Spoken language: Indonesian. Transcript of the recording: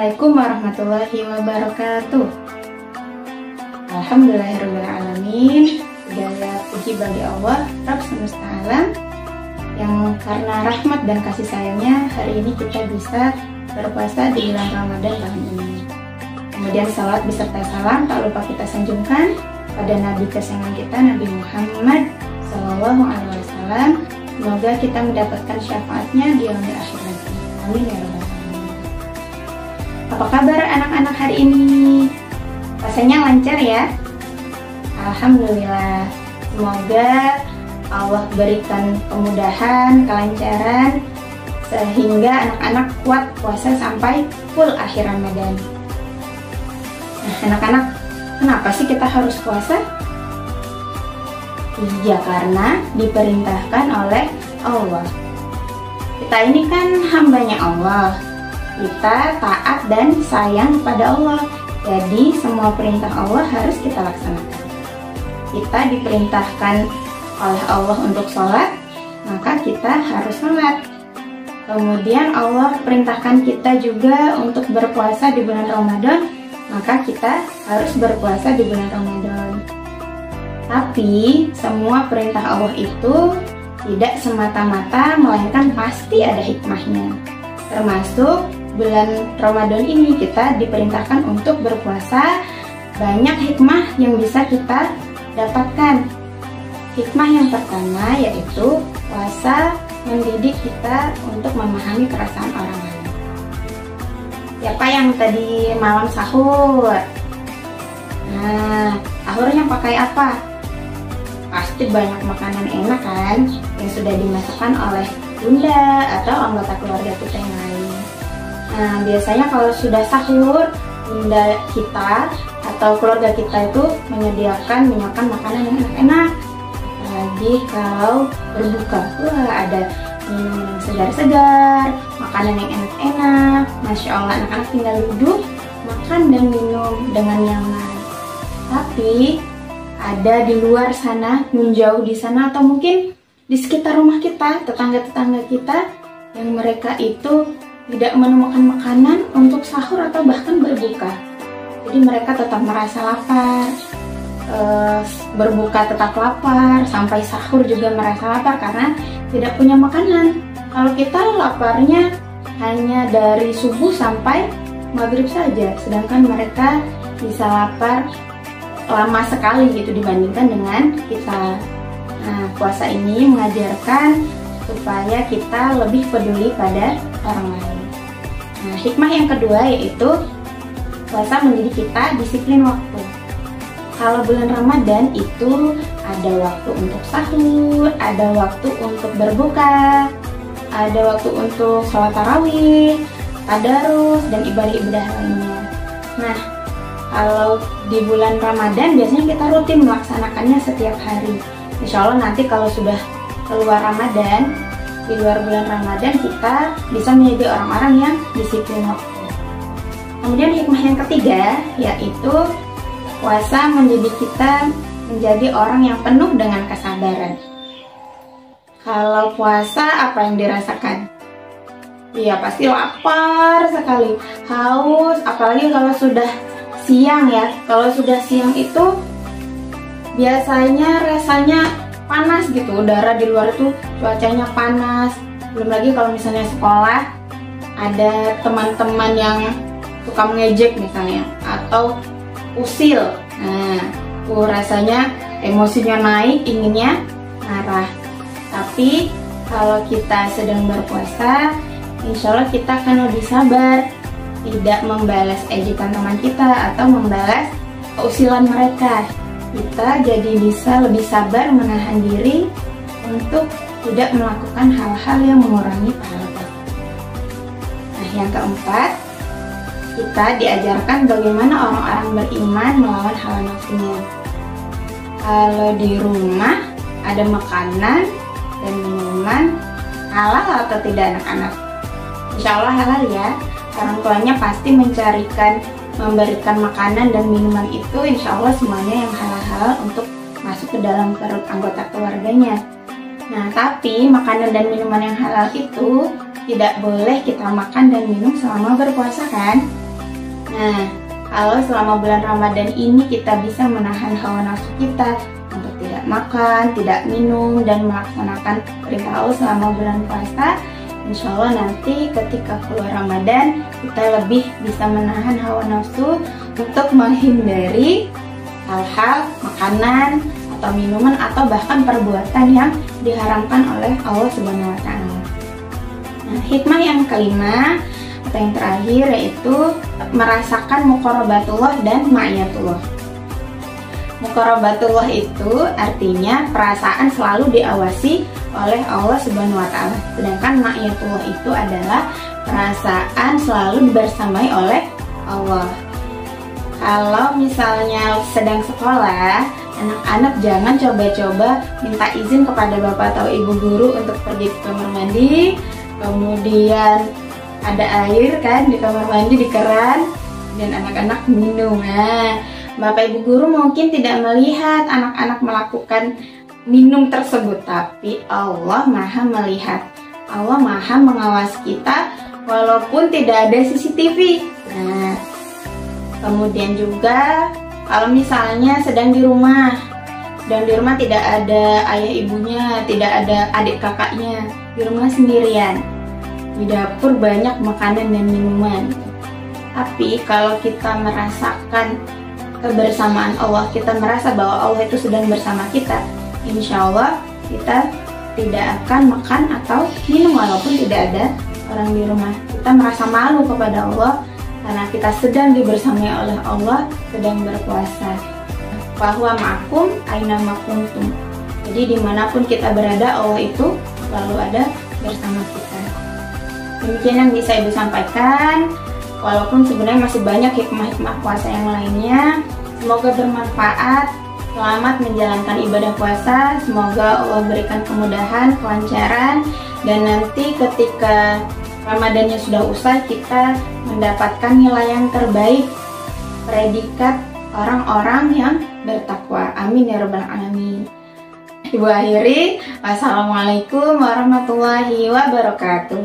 Assalamualaikum warahmatullahi wabarakatuh. Alhamdulillahirrahmanirrahim. Segala puji bagi Allah Rabb semesta alam, yang karena rahmat dan kasih sayangnya hari ini kita bisa berpuasa di bulan Ramadan tahun ini. Kemudian salat beserta salam tak lupa kita sanjungkan pada Nabi kesayangan kita, Nabi Muhammad SAW. Semoga kita mendapatkan syafaatnya di yaumil akhir nanti. Amin ya rabbal alamin. Apa kabar anak-anak hari ini? Rasanya lancar ya? Alhamdulillah. Semoga Allah berikan kemudahan, kelancaran, sehingga anak-anak kuat puasa sampai full akhir Ramadan. Nah, anak-anak, kenapa sih kita harus puasa? Ya, karena diperintahkan oleh Allah. Kita ini kan hambanya Allah. Kita taat dan sayang pada Allah. Jadi semua perintah Allah harus kita laksanakan. Kita diperintahkan oleh Allah untuk sholat, maka kita harus sholat. Kemudian Allah perintahkan kita juga untuk berpuasa di bulan Ramadan, maka kita harus berpuasa di bulan Ramadan. Tapi semua perintah Allah itu tidak semata-mata, melainkan pasti ada hikmahnya. Termasuk bulan Ramadan ini kita diperintahkan untuk berpuasa. Banyak hikmah yang bisa kita dapatkan. Hikmah yang pertama yaitu puasa mendidik kita untuk memahami perasaan orang lain. Siapa yang tadi malam sahur? Nah, sahurnya pakai apa? Pasti banyak makanan enak kan yang sudah dimasakkan oleh bunda atau anggota keluarga kita yang lain. Nah, biasanya kalau sudah sahur, bunda kita atau keluarga kita itu menyiapkan makanan yang enak-enak. Apalagi kalau berbuka, wah ada minum yang segar-segar, makanan yang enak-enak. Masya Allah, anak-anak tinggal duduk, makan dan minum dengan nyaman. Tapi ada di luar sana, menjauh di sana, atau mungkin di sekitar rumah kita, tetangga-tetangga kita yang mereka itu tidak menemukan makanan untuk sahur atau bahkan berbuka. Jadi mereka tetap merasa lapar, berbuka tetap lapar, sampai sahur juga merasa lapar karena tidak punya makanan. Kalau kita laparnya hanya dari subuh sampai maghrib saja, sedangkan mereka bisa lapar lama sekali gitu dibandingkan dengan kita. Nah, puasa ini mengajarkan supaya kita lebih peduli pada orang lain. Nah, hikmah yang kedua yaitu puasa mendidik kita disiplin waktu. Kalau bulan Ramadan itu ada waktu untuk sahur, ada waktu untuk berbuka, ada waktu untuk sholat tarawih, tadarus, dan ibadah-ibadah lainnya. Nah, kalau di bulan Ramadan biasanya kita rutin melaksanakannya setiap hari. Insya Allah nanti kalau sudah keluar Ramadan, di luar bulan Ramadan kita bisa menjadi orang-orang yang disiplin waktu. Kemudian hikmah yang ketiga yaitu puasa mendidik kita menjadi orang yang penuh dengan kesabaran. Kalau puasa apa yang dirasakan? Iya, pasti lapar sekali, haus, apalagi kalau sudah siang ya. Kalau sudah siang itu biasanya rasanya panas gitu, udara di luar itu cuacanya panas. Belum lagi kalau misalnya sekolah ada teman-teman yang suka mengejek misalnya atau usil. Nah, rasanya emosinya naik, inginnya marah. Tapi kalau kita sedang berpuasa, insya Allah kita akan lebih sabar, tidak membalas ejekan teman kita atau membalas keusilan mereka. Kita jadi bisa lebih sabar menahan diri untuk tidak melakukan hal-hal yang mengurangi pahala puasa. Nah, yang keempat, kita diajarkan bagaimana orang-orang beriman melawan hawa nafsunya. Kalau di rumah ada makanan dan minuman, halal atau tidak anak-anak? Insya Allah halal ya. Orang tuanya pasti memberikan makanan dan minuman itu, insya Allah semuanya yang halal-halal untuk masuk ke dalam perut anggota keluarganya. Nah, tapi makanan dan minuman yang halal itu tidak boleh kita makan dan minum selama berpuasa kan? Nah, kalau selama bulan Ramadan ini kita bisa menahan hawa nafsu kita untuk tidak makan, tidak minum, dan melaksanakan perintah Allah selama bulan puasa, insya Allah nanti ketika keluar Ramadan kita lebih bisa menahan hawa nafsu untuk menghindari hal-hal makanan atau minuman atau bahkan perbuatan yang diharamkan oleh Allah Subhanahu wa Ta'ala. Nah, hikmah yang kelima atau yang terakhir yaitu merasakan muqarabatullah dan ma'iyatullah. Muqarabatullah itu artinya perasaan selalu diawasi oleh Allah Subhanahu wa Ta'ala. Sedangkan ma'iyatullah itu adalah perasaan selalu dibersamai oleh Allah. Kalau misalnya sedang sekolah, anak-anak jangan coba-coba minta izin kepada bapak atau ibu guru untuk pergi ke kamar mandi, kemudian ada air kan di kamar mandi di keran, dan anak-anak minum. Nah, bapak ibu guru mungkin tidak melihat anak-anak melakukan minum tersebut, tapi Allah Maha melihat. Allah Maha mengawasi kita walaupun tidak ada CCTV. Nah, kemudian juga kalau misalnya sedang di rumah dan di rumah tidak ada ayah ibunya, tidak ada adik kakaknya, di rumah sendirian, di dapur banyak makanan dan minuman. Tapi kalau kita merasakan kebersamaan Allah, kita merasa bahwa Allah itu sedang bersama kita, insya Allah kita tidak akan makan atau minum walaupun tidak ada orang di rumah. Kita merasa malu kepada Allah karena kita sedang dibersamai oleh Allah, sedang berpuasa. Bahwa ma'akum aina makuntum. Jadi dimanapun kita berada, Allah itu selalu ada bersama kita. Demikian yang bisa Ibu sampaikan. Walaupun sebenarnya masih banyak hikmah-hikmah puasa yang lainnya. Semoga bermanfaat. Selamat menjalankan ibadah puasa. Semoga Allah berikan kemudahan, kelancaran, dan nanti ketika Ramadannya sudah usai, kita mendapatkan nilai yang terbaik, predikat orang-orang yang bertakwa. Amin ya rabbal alamin. Ibu akhiri, wassalamualaikum warahmatullahi wabarakatuh.